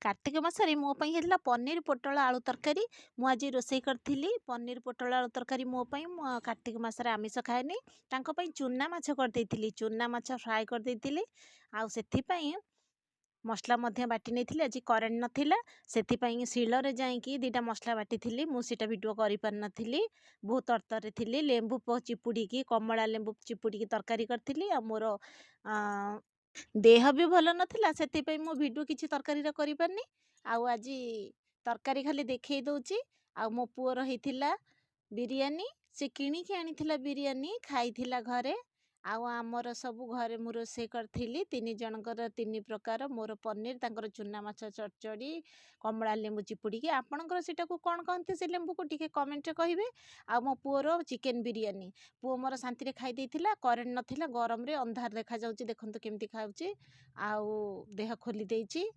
कार्तिक मासरे मो पई हेतला पनीर पोटल आलू तरकारी। मु आज रोषेई करथिली पनीर पोटल आलू तरकारी। मो पई कार्तिक मासरे आमिष खाएनी। तांको पई चूना माछ कर देइथिली, चूना माछ फ्राए कर देइथिली। आ सेथि पई मसला मध्य बाटी नहीं। आज करेन्ट नथिला सेथि पई शिलरे जाइकी दीटा मसला बाटी थी। मुझे वीडियो करि पार नथिली, बहुत तरतरे थी। लेंबू चिपुड़ी की कमला लेंबू चिपुड़ी की तरकारी करथिली। आ मोर देह भी भल नथिला सेथि पई मो वीडियो किछि तरकारी रा करि पारनी। आउ आज तरकारी खाली देखै दउची। आ मो पुअर हेतिला बिरयानी, से किणिकी आनिथिला बिरयानी खाइथिला घरे। आउ आमर सब घरे मु रोषेई करथिली। 3 जनकर 3 प्रकार। मोर पनीर, तांकर चूना माछ चरचड़ी, कमला लेंबू चिपुड़ी की। आपणकर सेटा को कोन कहंते से लेंबू को टिके कमेंट रे कहिबे। आ मो पुअर चिकन बिरयानी पुओ मोर शांति रे खाइ देइथिला। करेन्ट नथिला, गरम रे अंधार देखा जाउची, देखंतु केमती खाउची। आउ देह खोली देइची।